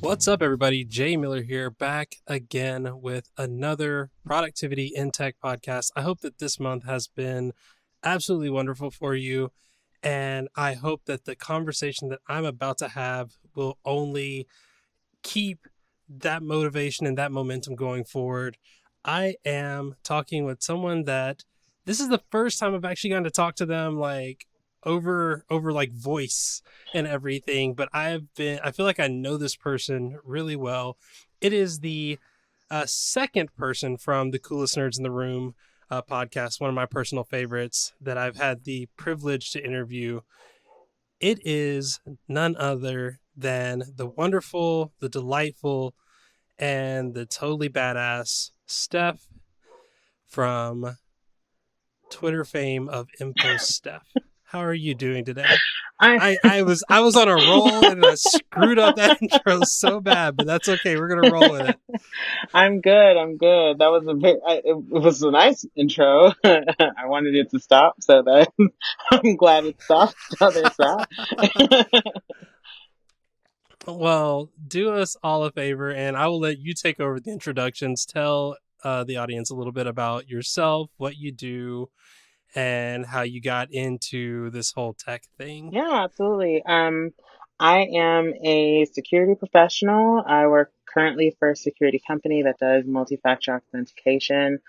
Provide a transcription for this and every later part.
What's up, everybody? Jay Miller here, back again with another Productivity in Tech podcast. I hope that this month has been absolutely wonderful for you, and I hope that the conversation that I'm about to have will only keep that motivation and that momentum going forward. I am talking with someone that this is the first time I've actually gotten to talk to them over like voice and everything, but I feel like I know this person really well. It is the second person from the Coolest Nerds in the Room podcast, one of my personal favorites that I've had the privilege to interview. It is none other than the wonderful, the delightful, and the totally badass Steph from Twitter fame of InfoSteph. How are you doing today? I was on a roll and I screwed up that intro so bad, but that's okay. We're gonna roll with it. I'm good. That was it was a nice intro. I wanted it to stop, so that I'm glad it stopped. So there's that. Well, do us all a favor, and I will let you take over the introductions. Tell the audience a little bit about yourself, what you do, and how you got into this whole tech thing. Yeah, absolutely. I am a security professional. I work currently for a security company that does multi-factor authentication.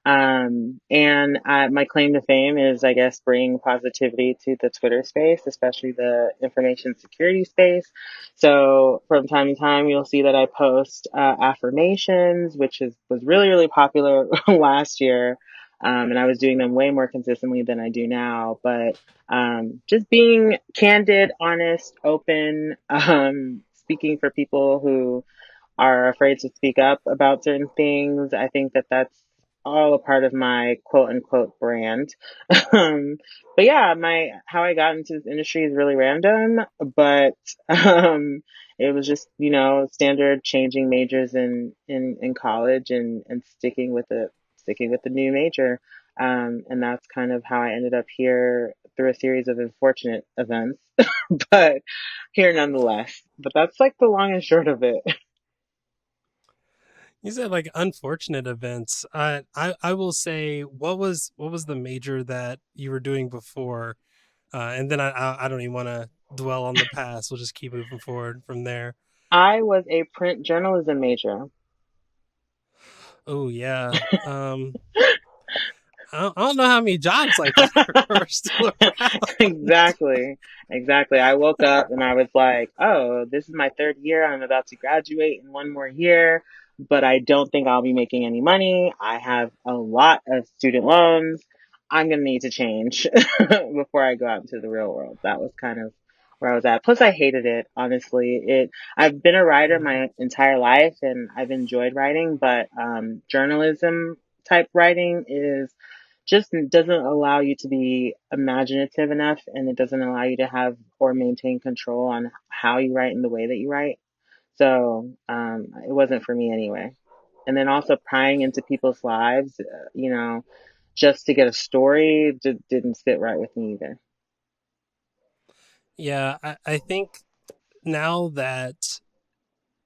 My claim to fame is, I guess, bringing positivity to the Twitter space, especially the information security space. So from time to time, you'll see that I post affirmations, was really, really popular last year. And I was doing them way more consistently than I do now. But just being candid, honest, open, speaking for people who are afraid to speak up about certain things. I think that that's all a part of my quote unquote brand. But yeah, how I got into this industry is really random, but it was just, standard changing majors in college and sticking with the new major. And that's kind of how I ended up here through a series of unfortunate events, but here nonetheless. But that's like the long and short of it. You said like unfortunate events. I will say, what was the major that you were doing before, and then I don't even want to dwell on the past. We'll just keep moving forward from there. I was a print journalism major. Oh yeah. I don't know how many jobs like that are still around. Exactly. I woke up and I was like, oh, this is my third year. I'm about to graduate in one more year, but I don't think I'll be making any money. I have a lot of student loans. I'm going to need to change before I go out into the real world. That was kind of where I was at. Plus, I hated it, honestly. I've been a writer my entire life and I've enjoyed writing, but journalism type writing just doesn't allow you to be imaginative enough, and it doesn't allow you to have or maintain control on how you write and the way that you write. So it wasn't for me anyway. And then also prying into people's lives, just to get a story didn't sit right with me either. Yeah, I think now that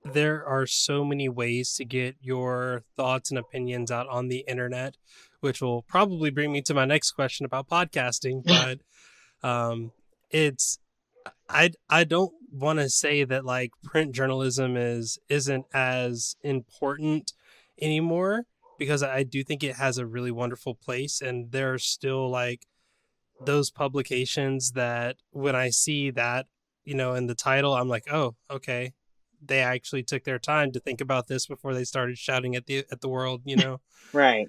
there are so many ways to get your thoughts and opinions out on the internet, which will probably bring me to my next question about podcasting. But it's I don't want to say that like print journalism isn't as important anymore, because I do think it has a really wonderful place, and there are still like those publications that when I see that, in the title, I'm like, oh, okay, they actually took their time to think about this before they started shouting at the world, Right.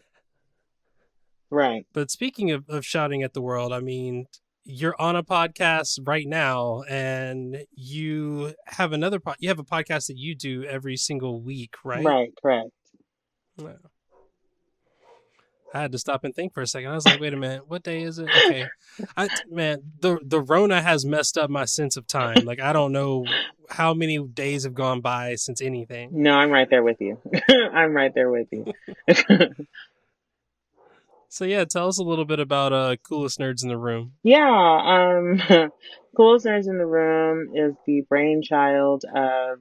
But speaking of shouting at the world, I mean, you're on a podcast right now, and you have you have a podcast that you do every single week, right? Right, correct. Yeah. I had to stop and think for a second. I was like, wait a minute, what day is it? Okay. Man, the Rona has messed up my sense of time. Like I don't know how many days have gone by since anything. No, I'm right there with you. I'm right there with you. So yeah, tell us a little bit about coolest nerds in the room. Yeah, Coolest Nerds in the Room is the brainchild of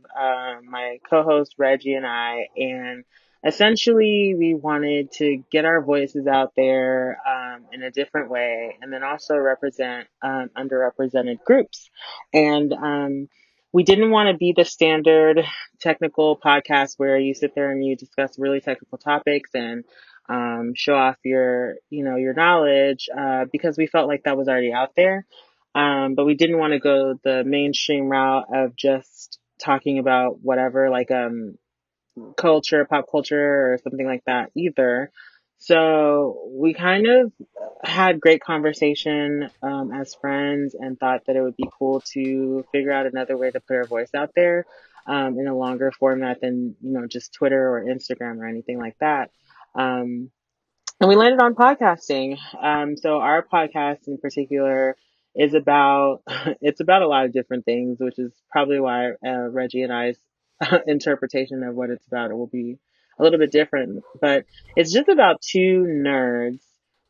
my co-host Reggie and I, and essentially we wanted to get our voices out there in a different way, and then also represent underrepresented groups. And we didn't want to be the standard technical podcast where you sit there and you discuss really technical topics and show off your knowledge, because we felt like that was already out there. But we didn't want to go the mainstream route of just talking about whatever, like, culture, pop culture, or something like that either. So we kind of had great conversation, as friends, and thought that it would be cool to figure out another way to put our voice out there, in a longer format than, just Twitter or Instagram or anything like that. Um, and we landed on podcasting. So our podcast in particular is about it's about a lot of different things, which is probably why Reggie and I's interpretation of what it's about will be a little bit different. But it's just about two nerds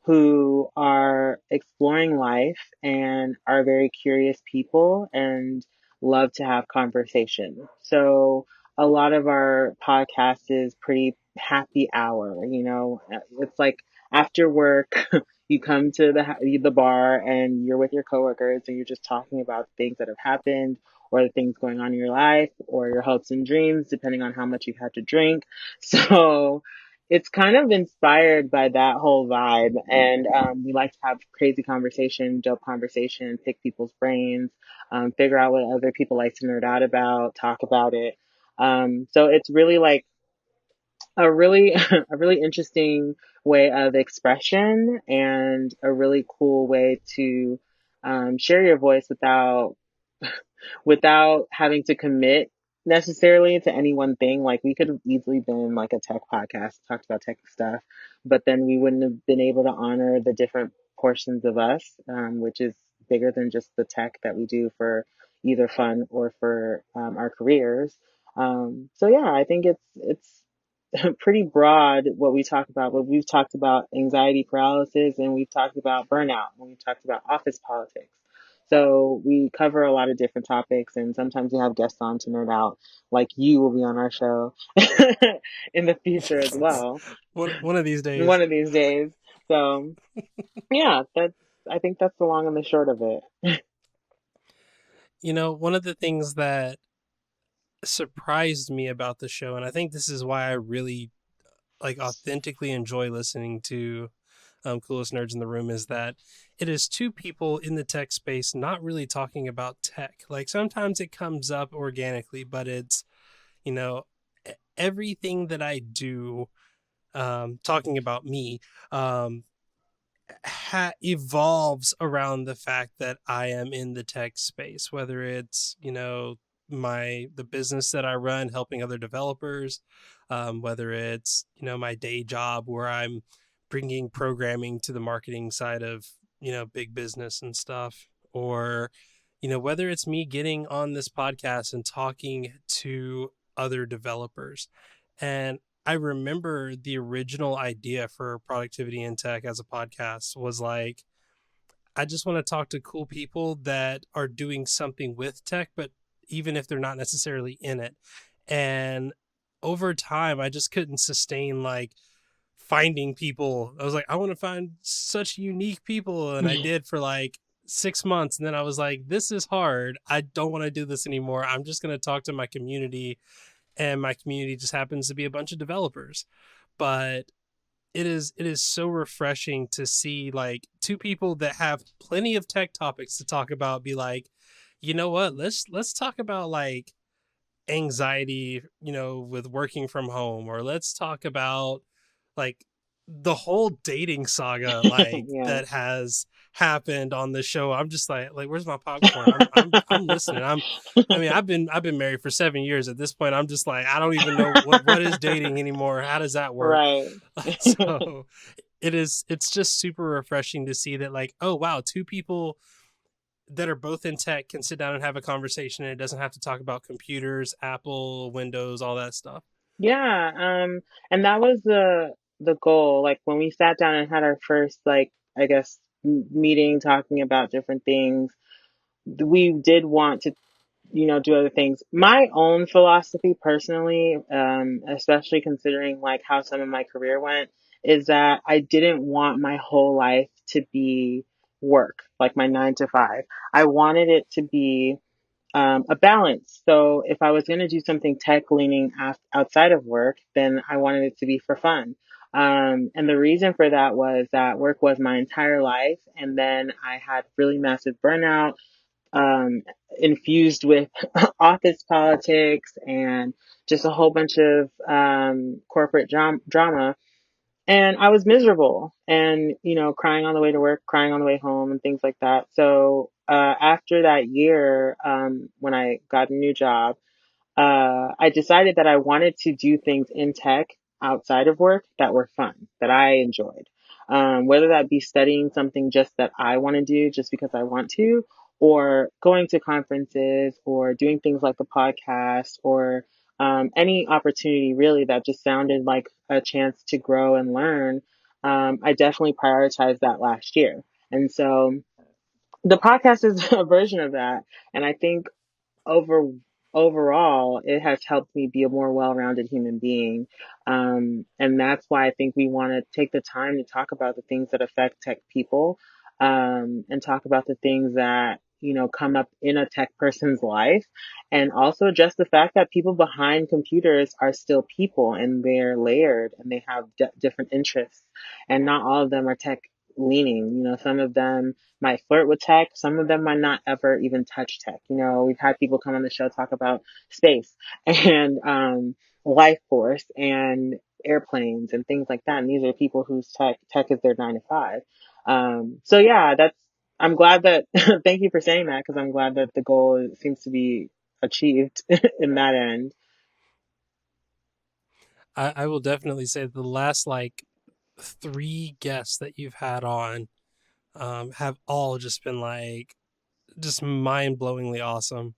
who are exploring life and are very curious people and love to have conversation. So a lot of our podcast is pretty happy hour. It's like after work, you come to the bar and you're with your coworkers and you're just talking about things that have happened or the things going on in your life or your hopes and dreams, depending on how much you've had to drink. So it's kind of inspired by that whole vibe. And we like to have crazy conversation, dope conversation, pick people's brains, figure out what other people like to nerd out about, talk about it. So it's really like a really a really interesting way of expression and a really cool way to share your voice without having to commit necessarily to any one thing. Like we could have easily been like a tech podcast, talked about tech stuff, but then we wouldn't have been able to honor the different portions of us, which is bigger than just the tech that we do for either fun or for our careers. So yeah, I think it's pretty broad what we talk about, but we've talked about anxiety paralysis and we've talked about burnout and we've talked about office politics. So we cover a lot of different topics and sometimes we have guests on to nerd out, like you will be on our show in the future as well, One of these days. one of these days. So yeah, I think that's the long and the short of it. One of the things that surprised me about the show, and I think this is why I really like authentically enjoy listening to Coolest Nerds in the Room, is that it is two people in the tech space not really talking about tech. Like sometimes it comes up organically, but it's, you know, everything that I do, talking about me, um, evolves around the fact that I am in the tech space, whether it's, the business that I run helping other developers, whether it's, my day job where I'm bringing programming to the marketing side of, big business and stuff, or, whether it's me getting on this podcast and talking to other developers. And I remember the original idea for Productivity in Tech as a podcast was like, I just want to talk to cool people that are doing something with tech, but even if they're not necessarily in it. And over time, I just couldn't sustain like finding people. I was like, I want to find such unique people. And I did for like 6 months. And then I was like, this is hard. I don't want to do this anymore. I'm just going to talk to my community. And my community just happens to be a bunch of developers. But it is so refreshing to see like two people that have plenty of tech topics to talk about be like, you know what, let's talk about like anxiety, with working from home, or let's talk about like the whole dating saga like Yeah. that has happened on the show. I'm just like where's my popcorn? I'm listening. I've been married for 7 years at this point. I'm just like, I don't even know what is dating anymore. How does that work? Right. So it's just super refreshing to see that, like, oh wow, two people that are both in tech can sit down and have a conversation, and it doesn't have to talk about computers, Apple, Windows, all that stuff. Yeah, and that was the goal. Like when we sat down and had our first, like, I guess, meeting talking about different things, we did want to, do other things. My own philosophy personally, especially considering like how some of my career went, is that I didn't want my whole life to be work, like my 9 to 5. I wanted it to be a balance. So if I was going to do something tech leaning outside of work, then I wanted it to be for fun. And the reason for that was that work was my entire life. And then I had really massive burnout, um, infused with office politics and just a whole bunch of corporate drama. And I was miserable and, crying on the way to work, crying on the way home and things like that. So, after that year, when I got a new job, I decided that I wanted to do things in tech outside of work that were fun, that I enjoyed. Whether that be studying something just that I want to do just because I want to, or going to conferences, or doing things like the podcast, or any opportunity really that just sounded like a chance to grow and learn. I definitely prioritized that last year. And so the podcast is a version of that. And I think over overall, it has helped me be a more well-rounded human being. And that's why I think we want to take the time to talk about the things that affect tech people, and talk about the things that, come up in a tech person's life. And also just the fact that people behind computers are still people and they're layered and they have different interests. And not all of them are tech leaning. Some of them might flirt with tech. Some of them might not ever even touch tech. We've had people come on the show talk about space and life force and airplanes and things like that. And these are people whose tech is their 9 to 5. So yeah, I'm glad that thank you for saying that, because I'm glad that the goal seems to be achieved in that end. I will definitely say the last like three guests that you've had on have all just been like just mind blowingly awesome.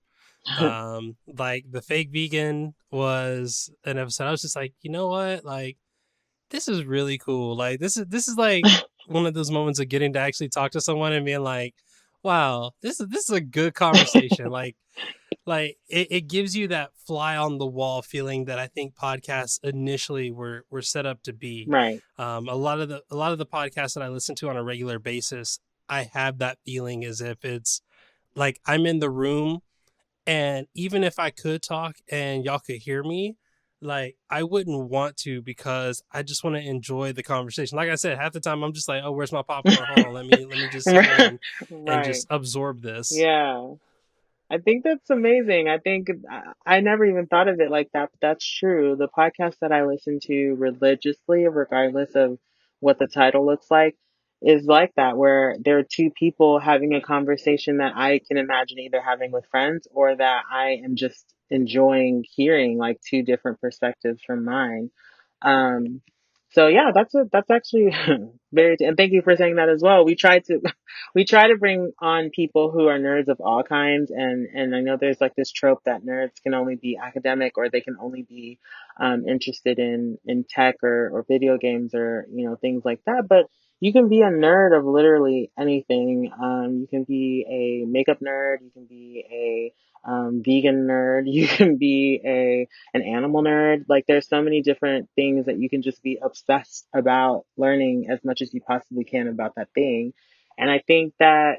Like the fake vegan was an episode. I was just like, you know what? Like this is really cool. Like this is like one of those moments of getting to actually talk to someone and being like, wow, this is a good conversation. Like it gives you that fly on the wall feeling that I think podcasts initially were set up to be. Right. A lot of the podcasts that I listen to on a regular basis, I have that feeling as if it's like I'm in the room, and even if I could talk and y'all could hear me, like I wouldn't want to because I just want to enjoy the conversation. Like I said, half the time I'm just like, oh, where's my popcorn? Hold on, let me just sit here and Right. just absorb this. Yeah. I think that's amazing. I think I never even thought of it like that, but that's true. The podcast that I listen to religiously, regardless of what the title looks like, is like that, where there are two people having a conversation that I can imagine either having with friends, or that I am just enjoying hearing, like two different perspectives from mine. Um, so yeah, that's actually very, and thank you for saying that as well. We try to we try to bring on people who are nerds of all kinds, and I know there's like this trope that nerds can only be academic, or they can only be interested in tech, or video games, or things like that. But you can be a nerd of literally anything. You can be a makeup nerd. You can be a vegan nerd. You can be a an animal nerd. Like there's so many different things that you can just be obsessed about learning as much as you possibly can about that thing. And I think that,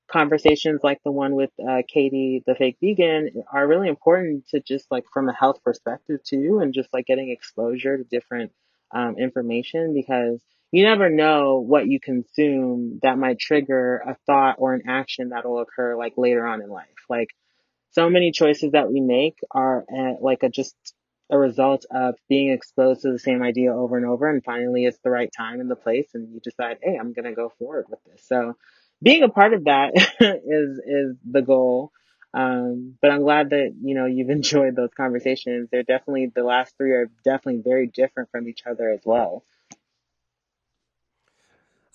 conversations like the one with Katie, the fake vegan, are really important to just like from a health perspective too, and just like getting exposure to different information, because you never know what you consume that might trigger a thought or an action that will occur like later on in life. Like so many choices that we make are like just a result of being exposed to the same idea over and over, and finally it's the right time and the place, and you decide, hey, I'm gonna go forward with this. So being a part of that is the goal. But I'm glad that you've enjoyed those conversations. They're definitely, the last three are definitely very different from each other as well.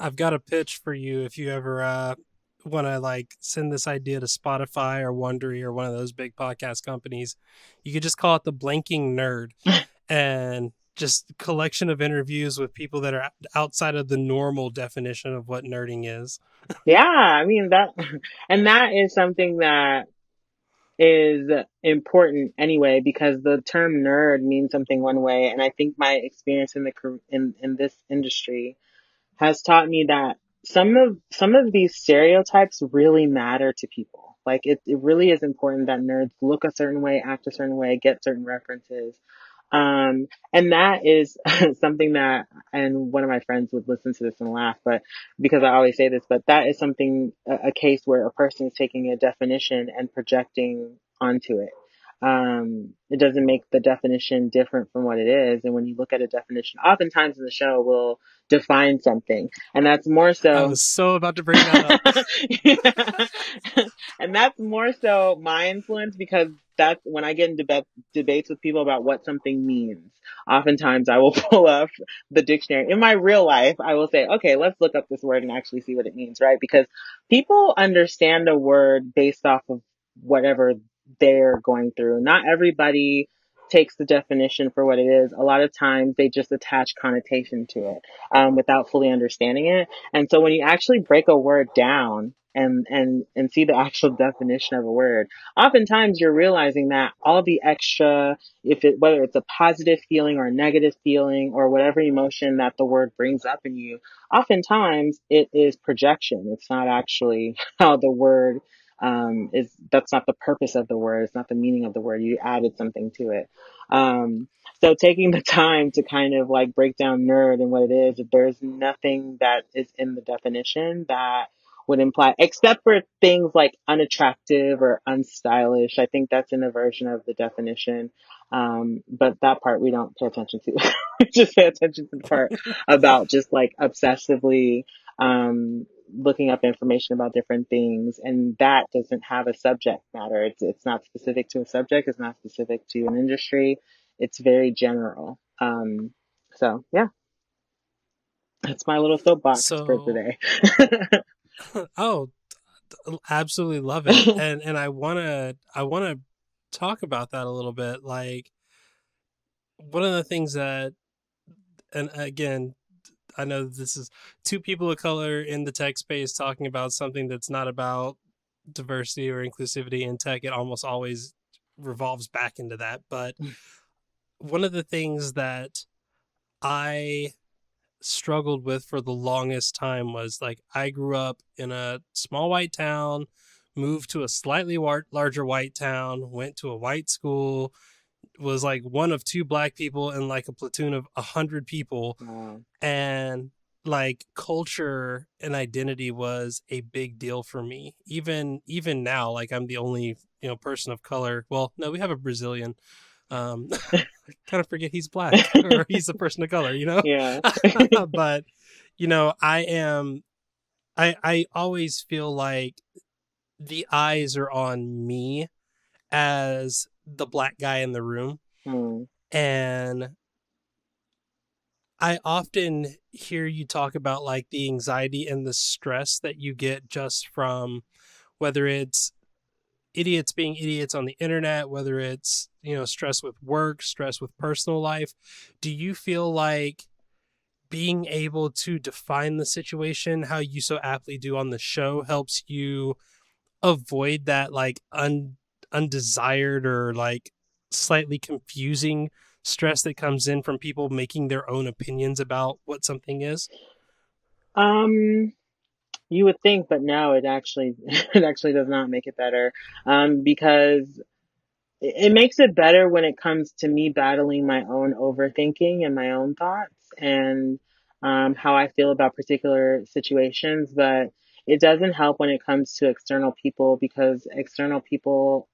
I've got a pitch for you if you ever want to like send this idea to Spotify or Wondery or one of those big podcast companies. You could just call it the Blanking Nerd, and just collection of interviews with people that are outside of the normal definition of what nerding is. Yeah, I mean that, and that is something that is important anyway because the term nerd means something one way, and I think my experience in in this industry has taught me that some of these stereotypes really matter to people. Like it really is important that nerds look a certain way, act a certain way, get certain references. And that is something that, and one of my friends would listen to this and laugh, but because I always say this, but that is something, a case where a person is taking a definition and projecting onto it. It doesn't make the definition different from what it is. And when you look at a definition, oftentimes in the show will define something, and that's more I so was so about to bring that up. yeah. And that's more so my influence because that's when I get in debates with people about what something means. Oftentimes I will pull up the dictionary. In my real life, I will say, okay, let's look up this word and actually see what it means, right? Because people understand a word based off of whatever they're going through. Not everybody takes the definition for what it is. A lot of times they just attach connotation to it without fully understanding it. And so when you actually break a word down and see the actual definition of a word, oftentimes you're realizing that all the extra, if it whether it's a positive feeling or a negative feeling or whatever emotion that the word brings up in you, oftentimes it is projection. It's not actually how the word is. That's not the purpose of the word. It's not the meaning of the word. You added something to it. Um, so taking the time to kind of like break down nerd and what it is, if there's nothing that is in the definition that would imply, except for things like unattractive or unstylish. I think that's in a version of the definition. But that part we don't pay attention to. We just pay attention to the part about just like obsessively, looking up information about different things. And that doesn't have a subject matter. It's not specific to a subject. It's not specific to an industry. It's very general. So yeah, that's my little soapbox for So, today. oh, absolutely love it, and I wanna talk about that a little bit. Like one of the things that, and again, I know this is two people of color in the tech space talking about something that's not about diversity or inclusivity in tech. It almost always revolves back into that. But one of the things that I struggled with for the longest time was like I grew up in a small white town, moved to a slightly larger white town, went to a white school, was like one of two black people in like a platoon of 100 people, Wow. and like culture and identity was a big deal for me. Even now, like I'm the only person of color. Well, no, we have a Brazilian. I kind of forget he's black or he's a person of color, Yeah. but I am. I always feel like the eyes are on me as the black guy in the room, Hmm. and I often hear you talk about like the anxiety and the stress that you get just from whether it's idiots being idiots on the internet, whether it's, stress with work, stress with personal life. Do you feel like being able to define the situation how you so aptly do on the show helps you avoid that like undesired or like slightly confusing stress that comes in from people making their own opinions about what something is? Um, you would think, but no, it actually it actually does not make it better. Because it makes it better when it comes to me battling my own overthinking and my own thoughts and how I feel about particular situations. But it doesn't help when it comes to external people because external people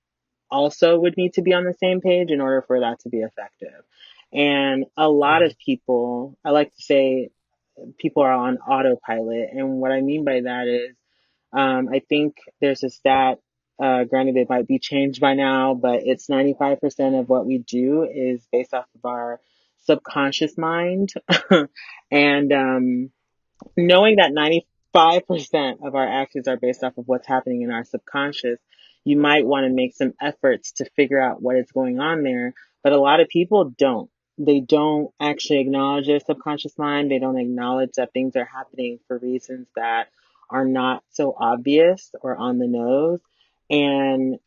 also would need to be on the same page in order for that to be effective. And a lot Mm. of people, I like to say, people are on autopilot. And what I mean by that is, I think there's a stat, granted it might be changed by now, but it's 95% of what we do is based off of our subconscious mind. And, knowing that 95% of our actions are based off of what's happening in our subconscious, you might want to make some efforts to figure out what is going on there. But a lot of people don't. They don't actually acknowledge their subconscious mind. They don't acknowledge that things are happening for reasons that are not so obvious or on the nose. And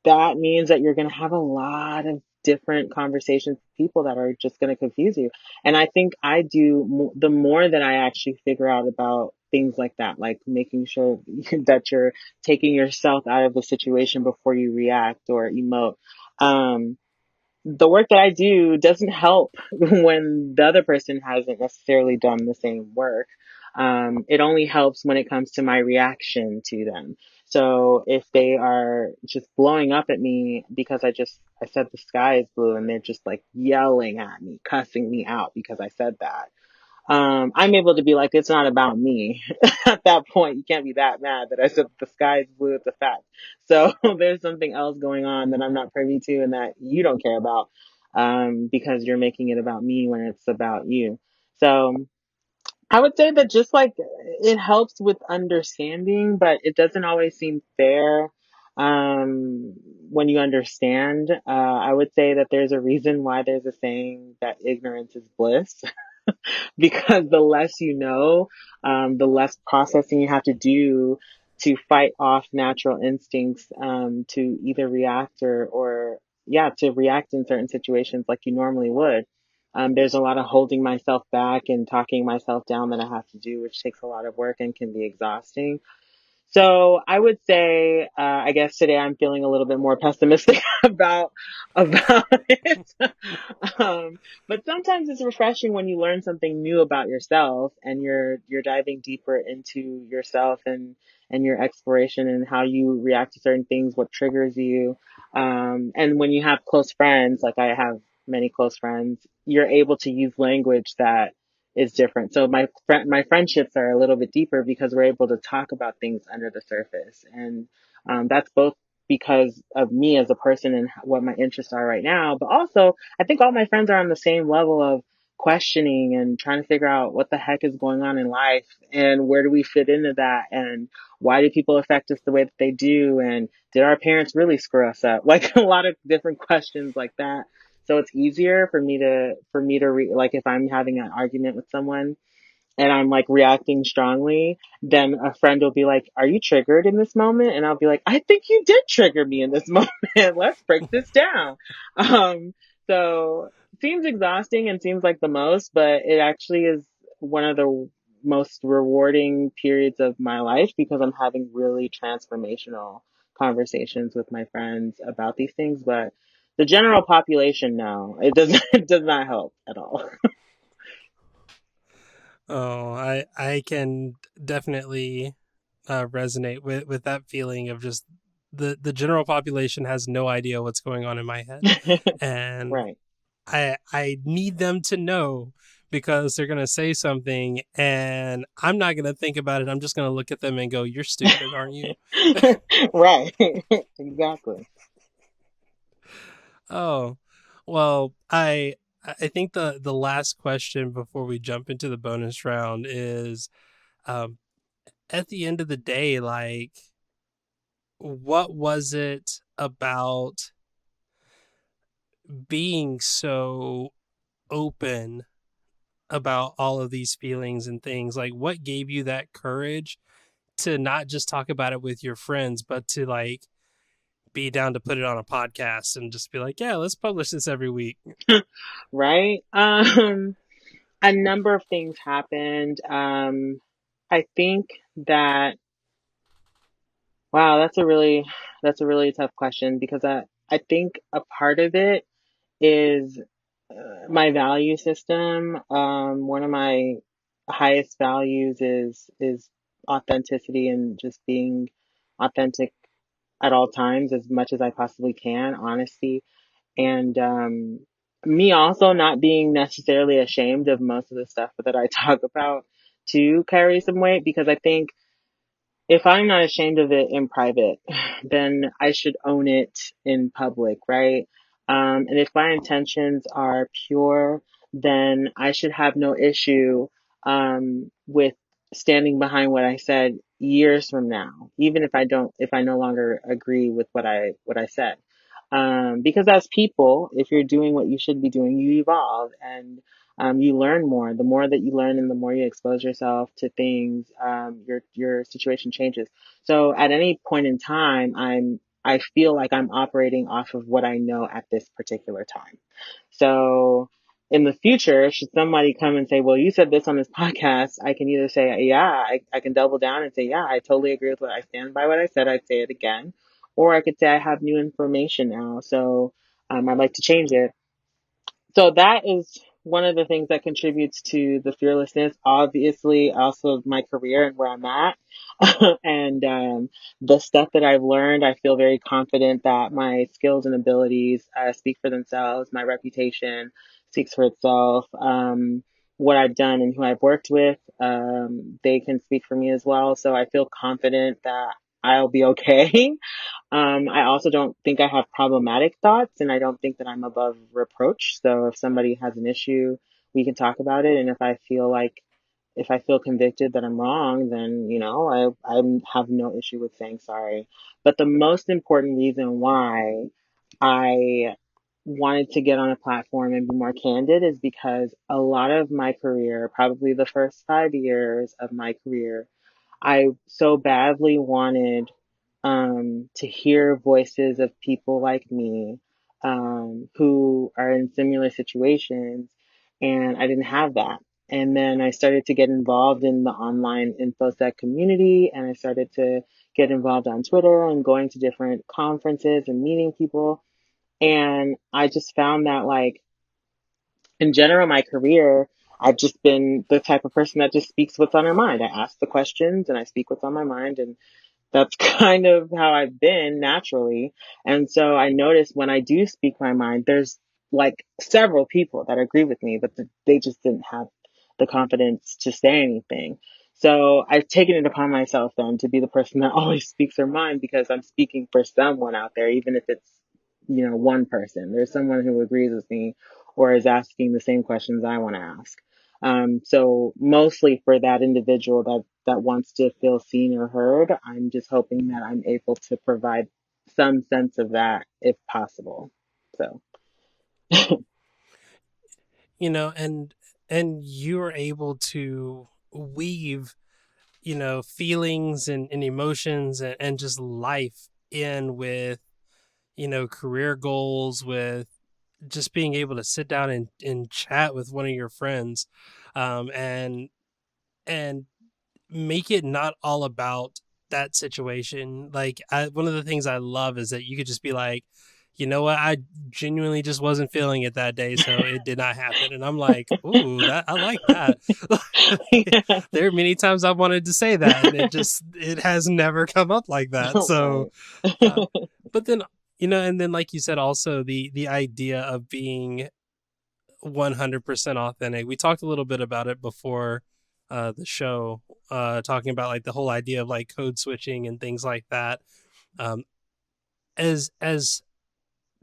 that means that you're going to have a lot of different conversations with people that are just going to confuse you. And I think I do the more that I actually figure out about things like that, like making sure that you're taking yourself out of the situation before you react or emote. Um, the work that I do doesn't help when the other person hasn't necessarily done the same work. It only helps when it comes to my reaction to them. So if they are just blowing up at me because I said the sky is blue and they're just like yelling at me, cussing me out because I said that, I'm able to be like, it's not about me. At that point, you can't be that mad that I said the sky is blue. It's a fact. So there's something else going on that I'm not privy to and that you don't care about, because you're making it about me when it's about you. So I would say that just like it helps with understanding, but it doesn't always seem fair. Um, when you understand, I would say that there's a reason why there's a saying that ignorance is bliss. Because the less you know, the less processing you have to do to fight off natural instincts, to either react or yeah, to react in certain situations like you normally would. There's a lot of holding myself back and talking myself down that I have to do, which takes a lot of work and can be exhausting. So I would say, I guess today I'm feeling a little bit more pessimistic about it. um, but sometimes it's refreshing when you learn something new about yourself and you're diving deeper into yourself and your exploration and how you react to certain things, what triggers you. And when you have close friends, like I have many close friends, you're able to use language that is different. So my friendships are a little bit deeper because we're able to talk about things under the surface, and that's both because of me as a person and what my interests are right now, but also I think all my friends are on the same level of questioning and trying to figure out what the heck is going on in life and where do we fit into that and why do people affect us the way that they do and did our parents really screw us up? Like a lot of different questions like that. So it's easier for me to like if I'm having an argument with someone and I'm like reacting strongly, then a friend will be like, "Are you triggered in this moment?" And I'll be like, "I think you did trigger me in this moment. Let's break this down." So it seems exhausting and seems like the most, but it actually is one of the most rewarding periods of my life because I'm having really transformational conversations with my friends about these things. But the general population, no, it does it does not help at all. Oh, I can definitely resonate with that feeling of just the general population has no idea what's going on in my head, and Right. I need them to know because they're gonna say something and I'm not gonna think about it. I'm just gonna look at them and go, "You're stupid, aren't you?" Right. Exactly. Oh, well, I think the last question before we jump into the bonus round is, um, at the end of the day, like, what was it about being so open about all of these feelings and things? Like, what gave you that courage to not just talk about it with your friends, but to like be down to put it on a podcast and just be like, yeah, let's publish this every week? Right. A number of things happened. I think that, wow, that's a really tough question because I think a part of it is my value system. One of my highest values is authenticity and just being authentic at all times as much as I possibly can, honesty. And me also not being necessarily ashamed of most of the stuff that I talk about to carry some weight because I think if I'm not ashamed of it in private, then I should own it in public, right? And if my intentions are pure, then I should have no issue with standing behind what I said years from now, even if I no longer agree with what I said. Because as people, if you're doing what you should be doing, you evolve and you learn more. The more that you learn and the more you expose yourself to things, your situation changes. So at any point in time, I feel like I'm operating off of what I know at this particular time. So in the future, should somebody come and say, well, you said this on this podcast, I can either say, yeah, I can double down and say, yeah, I totally agree with what I stand by what I said. I'd say it again. Or I could say I have new information now. So I'd like to change it. So that is one of the things that contributes to the fearlessness. Obviously, also my career and where I'm at, and the stuff that I've learned. I feel very confident that my skills and abilities speak for themselves. My reputation speaks for itself. What I've done and who I've worked with, they can speak for me as well. So I feel confident that I'll be okay. I also don't think I have problematic thoughts, and I don't think that I'm above reproach. So if somebody has an issue, we can talk about it. And if I feel convicted that I'm wrong, then, I have no issue with saying sorry. But the most important reason why I wanted to get on a platform and be more candid is because a lot of my career, probably the first 5 years of my career, I so badly wanted to hear voices of people like me who are in similar situations, and I didn't have that. And then I started to get involved in the online InfoSec community, and I started to get involved on Twitter and going to different conferences and meeting people. And I just found that, like, in general, my career, I've just been the type of person that just speaks what's on her mind. I ask the questions and I speak what's on my mind, and that's kind of how I've been naturally. And so I noticed when I do speak my mind, there's like several people that agree with me, but they just didn't have the confidence to say anything. So I've taken it upon myself then to be the person that always speaks her mind, because I'm speaking for someone out there, even if it's, one person. There's someone who agrees with me or is asking the same questions I want to ask. So mostly for that individual that wants to feel seen or heard, I'm just hoping that I'm able to provide some sense of that if possible. So And you're able to weave, feelings and emotions and just life in with, career goals, with just being able to sit down and chat with one of your friends, and and make it not all about that situation. Like, one of the things I love is that you could just be like, you know what, I genuinely just wasn't feeling it that day, so it did not happen. And I'm like, ooh, that I like that. yeah, There are many times I've wanted to say that, and it has never come up like that. So, right. uh, but then, and then, like you said, also the idea of being 100% authentic. We talked a little bit about it before the show, talking about like the whole idea of like code switching and things like that. Um, as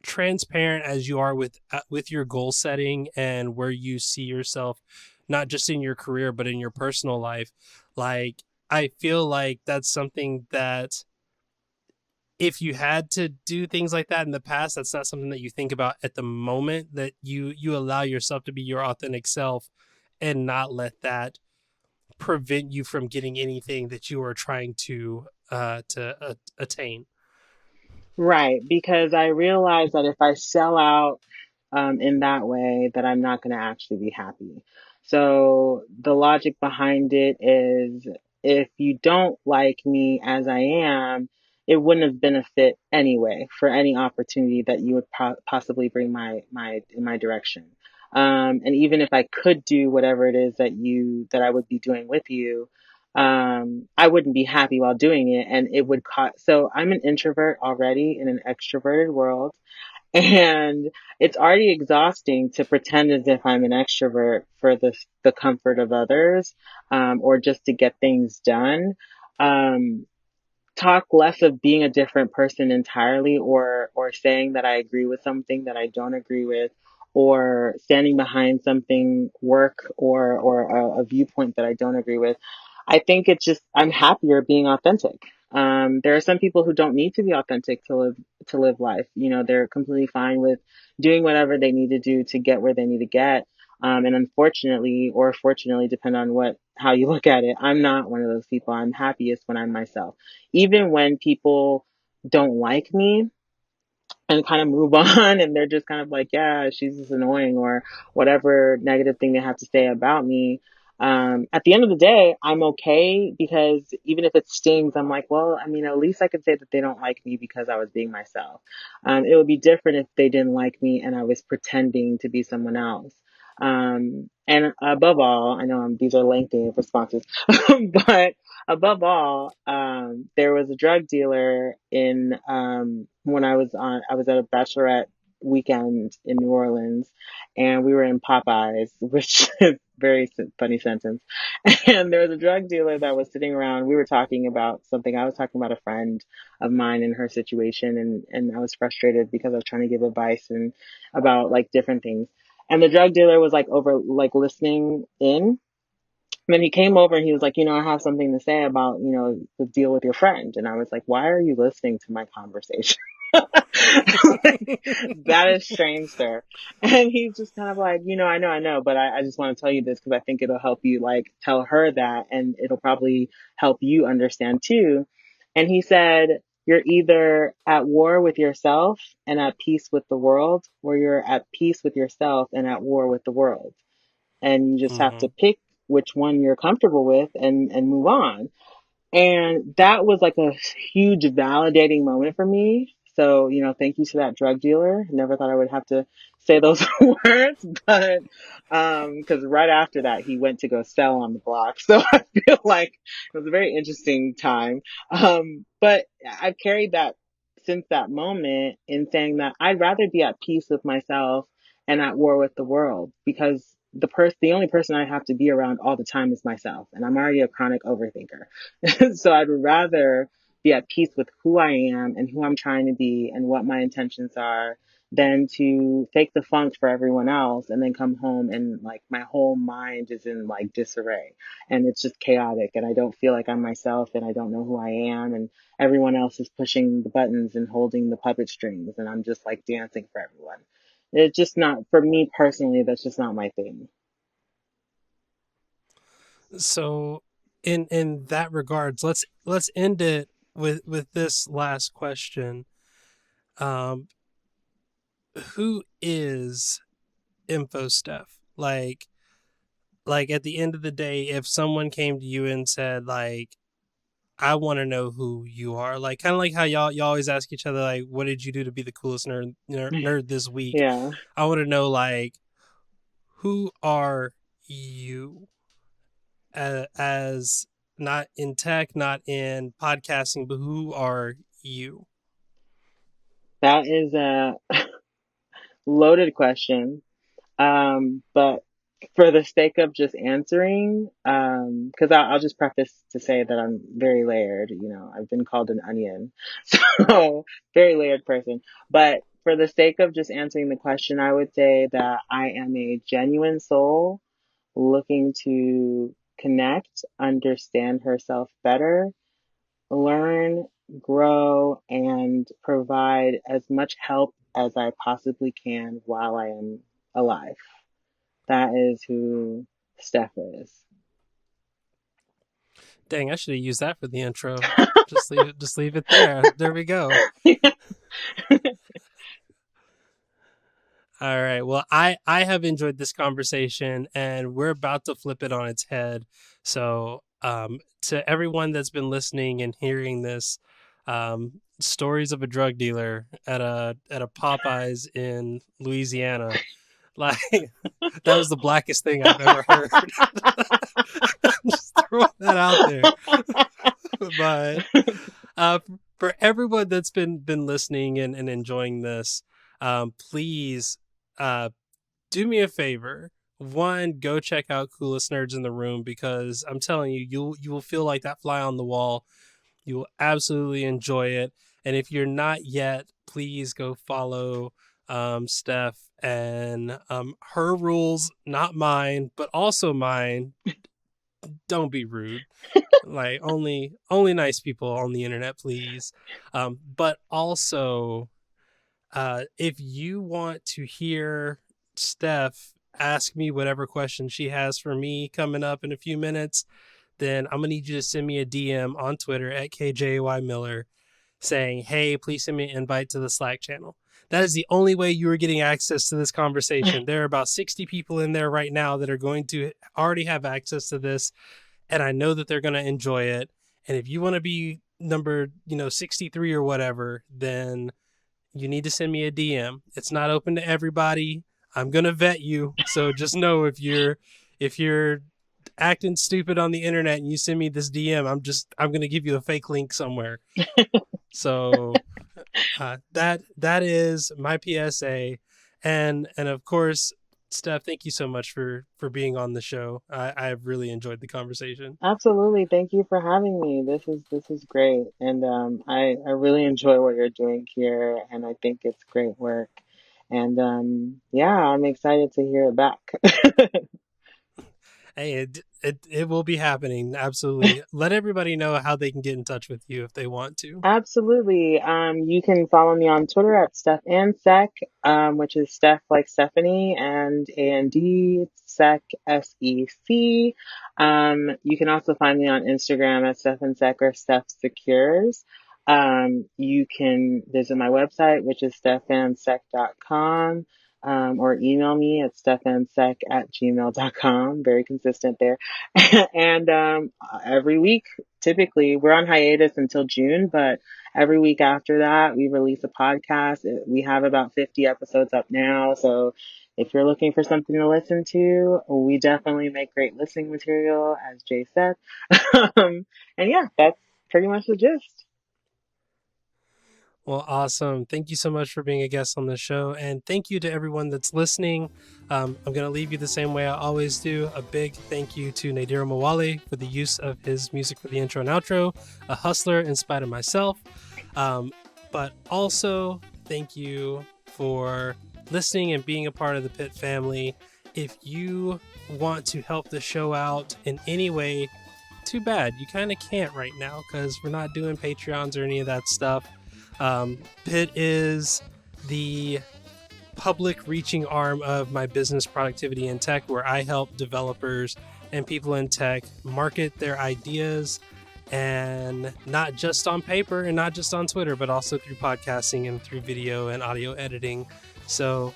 transparent as you are with your goal setting and where you see yourself, not just in your career but in your personal life, like, I feel like that's something that, if you had to do things like that in the past, that's not something that you think about at the moment, that you allow yourself to be your authentic self and not let that prevent you from getting anything that you are trying to attain. Right, because I realize that if I sell out in that way, that I'm not going to actually be happy. So the logic behind it is, if you don't like me as I am, it wouldn't have been a fit anyway for any opportunity that you would possibly bring in my direction. And even if I could do whatever it is that I would be doing with you, I wouldn't be happy while doing it, and it would cause. So I'm an introvert already in an extroverted world, and it's already exhausting to pretend as if I'm an extrovert for the comfort of others, or just to get things done. Um, Talk less of being a different person entirely, or saying that I agree with something that I don't agree with, or standing behind something, work, or a viewpoint that I don't agree with. I think it's just I'm happier being authentic. There are some people who don't need to be authentic to live life. You know, they're completely fine with doing whatever they need to do to get where they need to get. And unfortunately, or fortunately, depend on what how you look at it, I'm not one of those people. I'm happiest when I'm myself. Even when people don't like me, and kind of move on, and they're just kind of like, yeah, she's just annoying, or whatever negative thing they have to say about me. At the end of the day, I'm okay, because even if it stings, I'm like, well, I mean, at least I could say that they don't like me because I was being myself. It would be different if they didn't like me and I was pretending to be someone else. And above all, I know these are lengthy responses, but above all, there was a drug dealer in when I was at a bachelorette weekend in New Orleans, and we were in Popeyes, which is a very funny sentence. And there was a drug dealer that was sitting around. We were talking about something. I was talking about a friend of mine and her situation, and I was frustrated because I was trying to give advice and about like different things. And the drug dealer was like over like listening in, and then he came over and he was like, I have something to say about, the deal with your friend. And I was like, why are you listening to my conversation? Like, that is strange, sir. And he's just kind of like, I know, but I just want to tell you this because I think it'll help you like tell her that, and it'll probably help you understand too. And he said, you're either at war with yourself and at peace with the world, or you're at peace with yourself and at war with the world. And you just have Mm-hmm. to pick which one you're comfortable with, and move on. And that was like a huge validating moment for me. So, thank you to that drug dealer. Never thought I would have to say those words, but, cause right after that, he went to go sell on the block. So I feel like it was a very interesting time. But I've carried that since that moment in saying that I'd rather be at peace with myself and at war with the world, because the only person I have to be around all the time is myself. And I'm already a chronic overthinker. So I'd rather be at peace with who I am and who I'm trying to be and what my intentions are than to fake the funk for everyone else and then come home and like my whole mind is in like disarray and it's just chaotic and I don't feel like I'm myself and I don't know who I am, and everyone else is pushing the buttons and holding the puppet strings and I'm just like dancing for everyone. It's just not for me personally. That's just not my thing. So, in that regards, let's end it with this last question. Um, who is InfoSteph? Like at the end of the day, if someone came to you and said like, I want to know who you are, like kind of like how y'all always ask each other like, what did you do to be the coolest nerd this week? Yeah. I want to know like, who are you as not in tech, not in podcasting, but who are you? That is a loaded question. But for the sake of just answering, because I'll just preface to say that I'm very layered. I've been called an onion, so very layered person. But for the sake of just answering the question, I would say that I am a genuine soul looking to connect, understand herself better, learn, grow, and provide as much help as I possibly can while I am alive. That is who Steph is. Dang, I should have used that for the intro. Just leave it there. There we go. All right. Well, I have enjoyed this conversation, and we're about to flip it on its head. So, to everyone that's been listening and hearing this, stories of a drug dealer at a Popeyes in Louisiana, like that was the blackest thing I've ever heard. Just throwing that out there. But uh, for everyone that's been listening and enjoying this, please uh, do me a favor. One, go check out Coolest Nerds in the Room, because I'm telling you, you will feel like that fly on the wall. You will absolutely enjoy it. And if you're not yet, please go follow Steph, and her rules, not mine, but also mine. Don't be rude. Like only nice people on the internet, please. But also, if you want to hear Steph ask me whatever question she has for me coming up in a few minutes, then I'm gonna need you to send me a DM on Twitter at KJY saying, "Hey, please send me an invite to the Slack channel." That is the only way you are getting access to this conversation. There are about 60 people in there right now that are going to already have access to this, and I know that they're going to enjoy it. And if you want to be number, 63 or whatever, then you need to send me a DM. It's not open to everybody. I'm going to vet you. So just know if you're acting stupid on the internet and you send me this DM, I'm going to give you a fake link somewhere. So that is my PSA, and of course, Steph, thank you so much for being on the show. I've really enjoyed the conversation. Absolutely. Thank you for having me. This is great. And I really enjoy what you're doing here and I think it's great work. And yeah, I'm excited to hear it back. Hey, it will be happening. Absolutely. Let everybody know how they can get in touch with you if they want to. Absolutely. You can follow me on Twitter at Steph and Sec, which is Steph like Stephanie and A-N-D, Sec, S-E-C. You can also find me on Instagram at Steph and Sec or Steph Secures. You can visit my website, which is stephansec.com. Or email me at stephansec@gmail.com. Very consistent there. And every week, typically, we're on hiatus until June, but every week after that, we release a podcast. We have about 50 episodes up now. So if you're looking for something to listen to, we definitely make great listening material, as Jay said. And yeah, that's pretty much the gist. Well, awesome. Thank you so much for being a guest on the show. And thank you to everyone that's listening. I'm going to leave you the same way I always do. A big thank you to Nadir Mawali for the use of his music for the intro and outro, a hustler in spite of myself. But also, thank you for listening and being a part of the Pit family. If you want to help the show out in any way, too bad. You kind of can't right now because we're not doing Patreons or any of that stuff. Pit is the public reaching arm of my business, Productivity in Tech, where I help developers and people in tech market their ideas, and not just on paper and not just on Twitter, but also through podcasting and through video and audio editing. So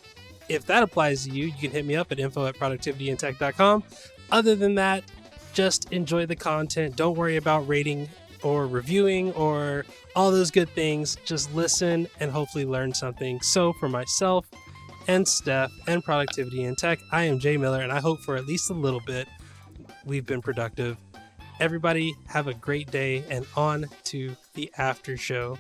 if that applies to you, you can hit me up at info@productivityintech.com. Other than that, just enjoy the content. Don't worry about rating or reviewing or all those good things. Just listen and hopefully learn something. So for myself and Steph and Productivity in Tech, I am Jay Miller, and I hope for at least a little bit we've been productive. Everybody have a great day, and on to the after show.